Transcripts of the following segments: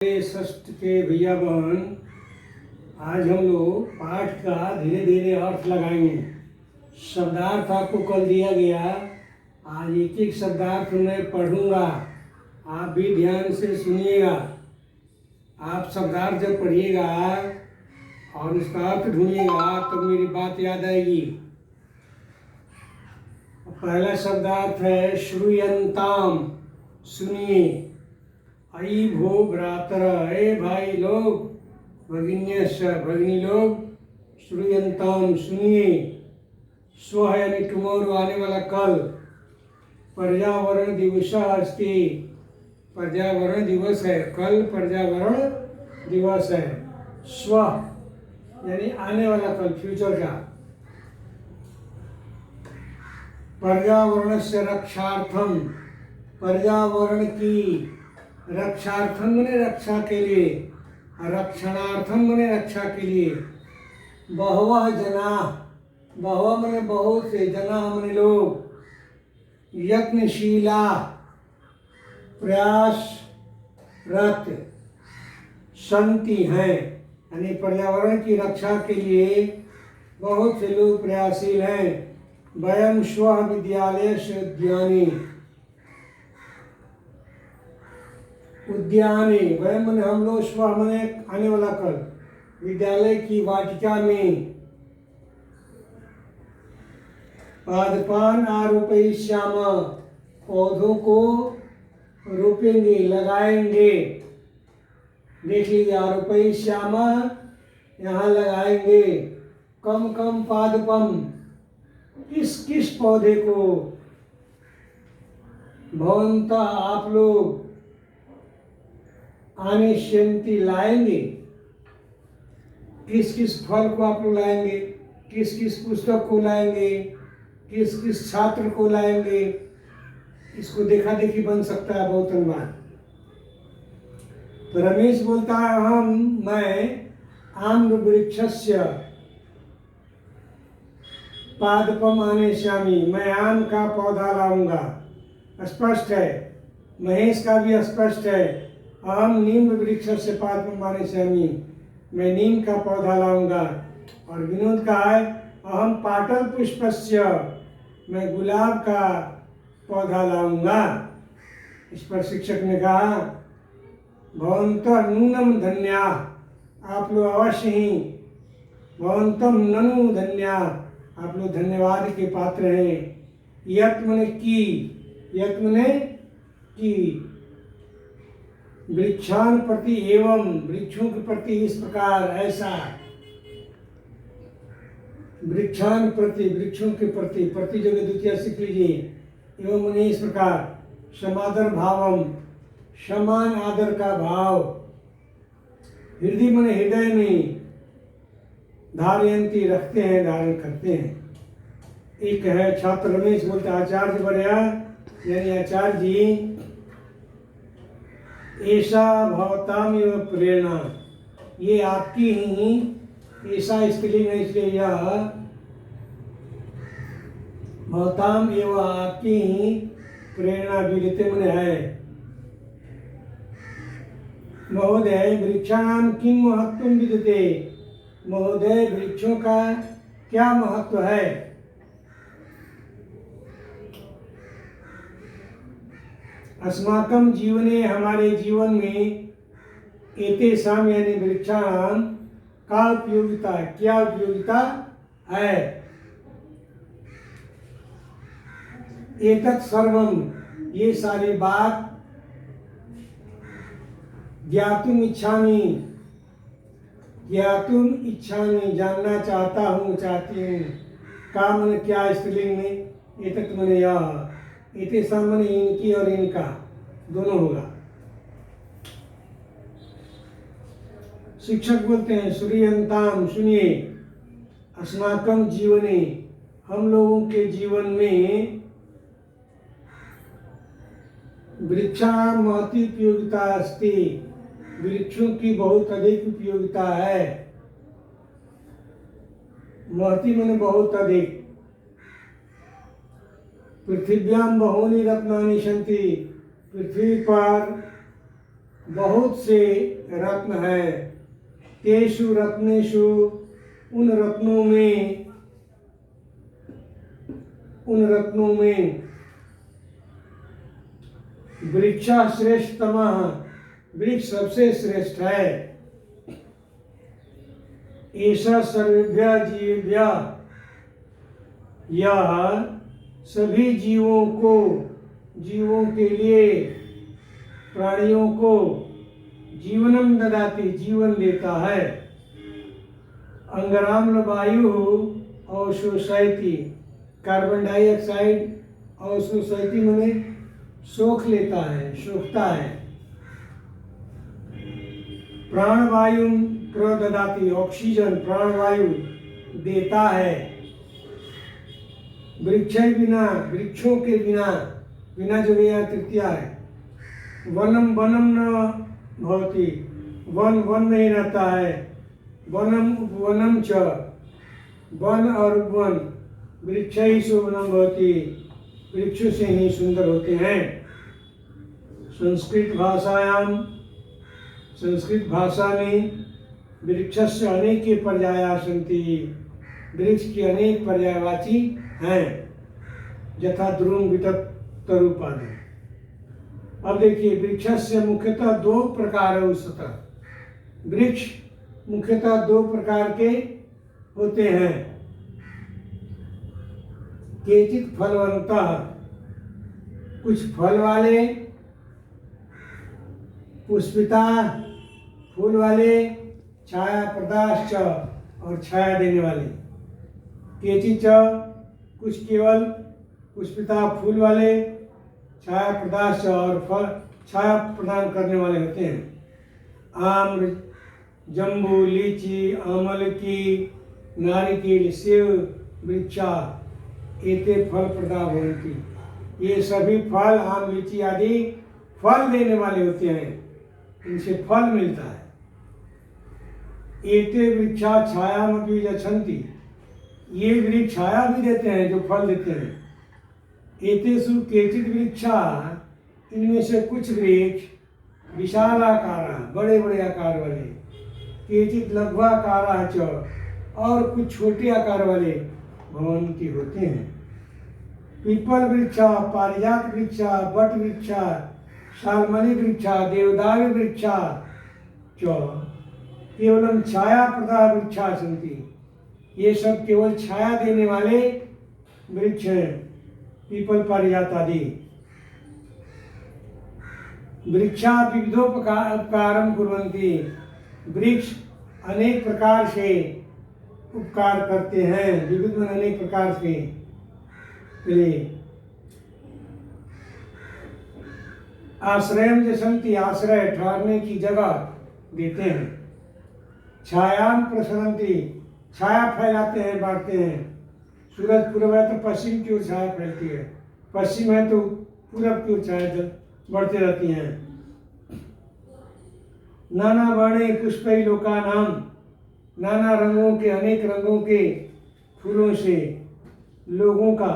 षष्ठ के भैया बहन, आज हम लोग पाठ का धीरे धीरे अर्थ लगाएंगे। शब्दार्थ आपको कल दिया गया, आज एक एक शब्दार्थ मैं पढ़ूंगा, आप भी ध्यान से सुनिएगा। आप शब्दार्थ जब पढ़िएगा और उसका अर्थ ढूंढिएगा तब मेरी बात याद आएगी। पहला शब्दार्थ है श्रूयंताम, सुनिए। अयि भो भ्रातर, हे भाई लोग, भगिन्यश्च भगिनी लोग, श्रूयंताम सुनिए। स्व यानी टुमारो, आने वाला कल। पर्यावरण दिवस अस्ति, पर्यावरण दिवस है, कल पर्यावरण दिवस है। स्व यानी आने वाला कल, फ्यूचर का। पर्यावरण से रक्षार्थम, पर्यावरण की रक्षार्थम मने रक्षा के लिए, रक्षणार्थम मने रक्षा के लिए। बहवः जना, बहवः मने बहुत से, जना मने लोग। यत्नशीला प्रयासरत संति हैं, यानी पर्यावरण की रक्षा के लिए बहुत से लोग प्रयासशील हैं। वयम स्व विद्यालयस्य उद्याने, उद्याने वयम मने हम लोग, स्व मने आने वाला कल, विद्यालय की वाटिका में पादपान आरोपयिष्याम, पौधों को रोपेंगे, लगाएंगे। देख लीजिए, आरोपयिष्याम यहाँ लगाएंगे। कम कम पादपम, किस किस पौधे को। भवन्तः आप लोग, आनिष्यन्ति लाएंगे, किस किस फल को आप लोग लाएंगे, किस किस पुस्तक को लाएंगे, किस किस छात्र को लाएंगे। इसको देखा देखी बन सकता है बहुत अनुमान। तो रमेश बोलता है मैं आम्र वृक्षस्य पादपम आनेष्यामि, मैं आम का पौधा लाऊंगा। स्पष्ट है। महेश का भी स्पष्ट है। अहम नीम वृक्ष से पादपम आनेष्यामि, मैं नीम का पौधा लाऊंगा। और विनोद का है अहम पाटल पुष्पस्य, मैं गुलाब का पौधा लाऊंगा। इस पर शिक्षक ने कहा भवन्तः नूनम धन्या, आप लोग अवश्य ही, भवन्तम ननु धन्या, आप लोग धन्यवाद के पात्र हैं। यत् मने की, यत् मने की। वृक्षान प्रति एवं, वृक्षों के प्रति इस प्रकार, ऐसा। वृक्षान प्रति, वृक्षों के प्रति, प्रति जगह द्वितीय सीख लीजिए। एवं मने इस प्रकार। समादर भावम, समान आदर का भाव। हृदय मने हृदय में। धारयंती रखते हैं, धारण करते हैं। एक है छात्र रमेश बोलते आचार्य वर्या, यानी आचार्य जी, ऐसा भवताम एव प्रेरणा, ये आपकी ही, ऐसा स्त्रीलिंग है इसलिए यह भवताम एव आपकी ही प्रेरणा विदिते मन है। महोदय वृक्षाणाम किम महत्व विदिते, महोदय वृक्षों का क्या महत्व है। अस्माकं जीवने, हमारे जीवन में, एतेषां यानी वृक्षाणां का उपयोगिता, क्या उपयोगिता है। एतत् सर्वम, ये सारी बात, ज्ञातुम इच्छामि, ज्ञातुम इच्छामि, जानना चाहता हूँ, चाहती हूँ। का मन क्या, स्त्रीलिंग में। एतत् मने यह, एतेषां मने इनकी और इनका, दोनों होगा। शिक्षक बोलते हैं श्रूयंताम, सुनिए। अस्माकं जीवने, हम लोगों के जीवन में, वृक्षाणां महती उपयोगिता अस्ति, वृक्षों की बहुत अधिक उपयोगिता है। महती माने बहुत अधिक। पृथिव्यां बहूनि रत्नानि सन्ति, पृथ्वी पर बहुत से रत्न है। तेषु रत्नेषु, उन रत्नों में वृक्षा श्रेष्ठतमः, वृक्ष सबसे श्रेष्ठ है। ऐसा सर्वेभ्य जीवेभ्य, यह सभी जीवों के लिए, प्राणियों को जीवनम ददाति, जीवन देता है। अंगराम्ल वायु अवशोषयति, कार्बन डाइऑक्साइड अवशोषयति माने सोख लेता है, सोखता है। प्राणवायु प्रददाति, ऑक्सीजन प्राणवायु देता है। वृक्षों के बिना जो यह तृतीया है। वनम न भवति, वन नहीं रहता है। वनम च, वन और उपवन, वृक्षैषु वनम भवति, वृक्षों से ही सुंदर होते हैं। संस्कृत भाषा में वृक्षस्य अनेके पर्याया सन्ति, वृक्ष के अनेक पर्यायवाची हैं। यथा द्रुम वितत्तरूपादि। अब देखिए, वृक्षस्य मुख्यतः दो प्रकार है। वृक्ष मुख्यतः दो प्रकार के होते हैं। केचित फलवन्तः, कुछ फल वाले, पुष्पिता फूल वाले, छाया प्रदाश्च और छाया देने वाले। केचित कुछ केवल पुष्पिता फूल वाले, छाया प्रदाश्च और फल छाया प्रदान करने वाले होते हैं। आम्र, जम्बू, लीची, आमल की, नारिकेल, सेव वृक्षा एते फल प्रदा भवन्ति। ये सभी फल, आम, लीची आदि फल देने वाले होते हैं, इनसे फल मिलता है। एते वृक्षा छायामपि यच्छन्ति, ये वृक्ष छाया भी देते हैं, जो फल देते हैं। एतेषु केचित् वृक्षा, इनमें से कुछ वृक्ष विशालाकार, बड़े बड़े आकार वाले, केचित् लघ्वाकारा च, और कुछ छोटे आकार वाले भवन्ति होते हैं। पीपल वृक्षा, पारिजात वृक्षा, बट वृक्षा, शाल्मली वृक्षा, देवदारू वृक्षा च केवलम छाया प्रदा वृक्षा सन्ति, ये सब केवल छाया देने वाले वृक्ष हैं। पीपल, पारिजात आदि। वृक्षा विविधोपकारम कुर्वन्ति, वृक्ष अनेक प्रकार से उपकार करते हैं, विविध में अनेक प्रकार से। आश्रयम जसंति, आश्रय ठहरने की जगह देते हैं। छायाम प्रसरंती, छाया फैलाते हैं, बांटते हैं। सूरज पूर्व है तो पश्चिम की ओर छाया फैलती है, पश्चिम है तो पूरब की ओर छाया बढ़ती रहती हैं। नाना वर्णे पुष्पै लोका नाम, नाना रंगों के, अनेक रंगों के फूलों से लोगों का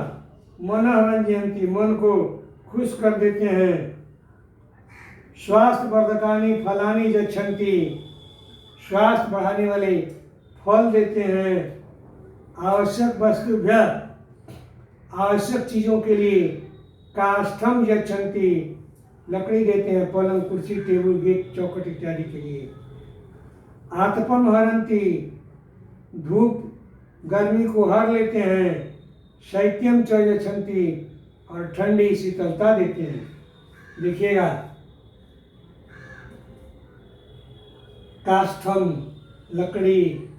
मन रंजयंती, मन को खुश कर देते हैं। स्वास्थ्य वर्धकानि फलानि यच्छन्ति, स्वास्थ्य बढ़ाने वाले फल देते हैं। आवश्यक वस्तुभ्य, आवश्यक चीज़ों के लिए काष्ठम यच्छन्ति, लकड़ी देते हैं, पलंग, कुर्सी, टेबल, गेट, चौखट इत्यादि के लिए। आतपम हरन्ति, धूप गर्मी को हर लेते हैं। शैत्यम च यच्छन्ति, और ठंडी शीतलता देते हैं। देखिएगा, काष्ठम लकड़ी,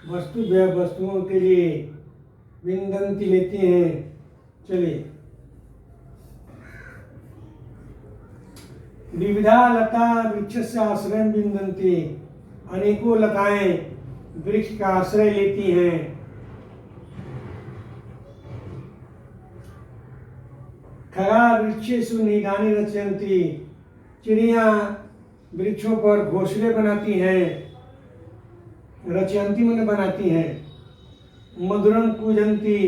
वस्तुओं के लिए, विंदन्ति लेते हैं। चलिए, विविधा लता वृक्षस्य आश्रयं विंदन्ति, अनेकों लताएं वृक्ष का आश्रय लेती हैं। खगा वृक्षेषु निधानि रचयन्ति, चिड़ियाँ वृक्षों पर घोंसले बनाती हैं। रचयन्ति माने बनाती हैं। मधुरम कूजन्ति,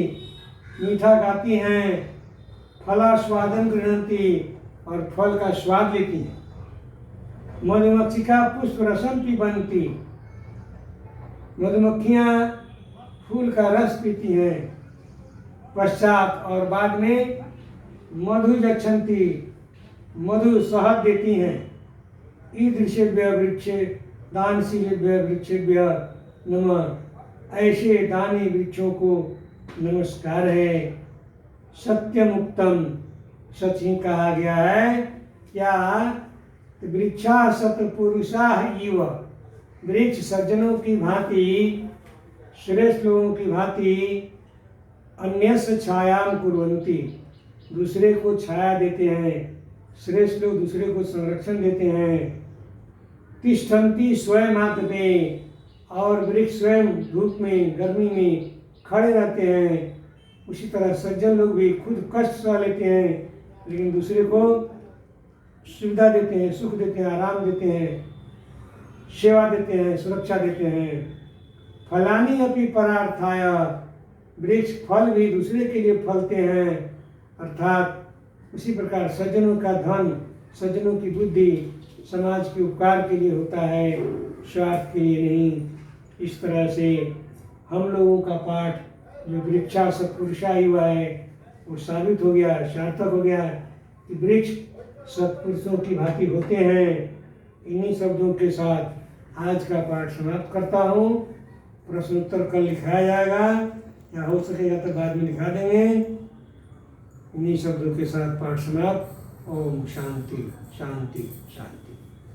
मीठा गाती हैं। फला स्वादं गृह्णन्ति, और फल का स्वाद लेती हैं। मधुमक्षिका पुष्प रसम पिबन्ति, मधुमक्खियाँ फूल का रस पीती हैं। पश्चात और बाद में मधु यच्छन्ति, मधु शहद देती हैं। ईदृशेभ्यः वृक्षे दानशीलेभ्यः वृक्षेभ्यः नमः। ऐसे दानी वृक्षों को नमस्कार है। सत्यमुक्तम, सच ही कहा गया है। क्या? वृक्षा सत्पुरुषा इव, वृक्ष सज्जनों की भांति, श्रेष्ठ लोगों की भांति अन्यस्य छायां कुर्वन्ति, दूसरे को छाया देते हैं। श्रेष्ठ लोग दूसरे को संरक्षण देते हैं। तिष्ठन्ति स्वयं आत्मे, और वृक्ष स्वयं धूप में गर्मी में खड़े रहते हैं। उसी तरह सज्जन लोग भी खुद कष्ट सह लेते हैं, लेकिन दूसरे को सुविधा देते हैं, सुख देते हैं, आराम देते हैं, सेवा देते हैं, सुरक्षा देते हैं। फलानि अपि परार्थाय, वृक्ष फल भी दूसरे के लिए फलते हैं। अर्थात उसी प्रकार सज्जनों का धन, सज्जनों की बुद्धि समाज के उपकार के लिए होता है, स्वार्थ के लिए नहीं। इस तरह से हम लोगों का पाठ जो वृक्षा सत्पुरुषा ही हुआ है वो साबित हो गया, सार्थक हो गया कि वृक्ष सत्पुरुषों की भांति होते हैं। इन्हीं शब्दों के साथ आज का पाठ समाप्त करता हूँ। प्रश्नोत्तर कल लिखाया जाएगा, या हो सकेगा तो बाद में लिखा देंगे। इन्हीं शब्दों के साथ पाठ समाप्त। ओम शांति शांति शांति।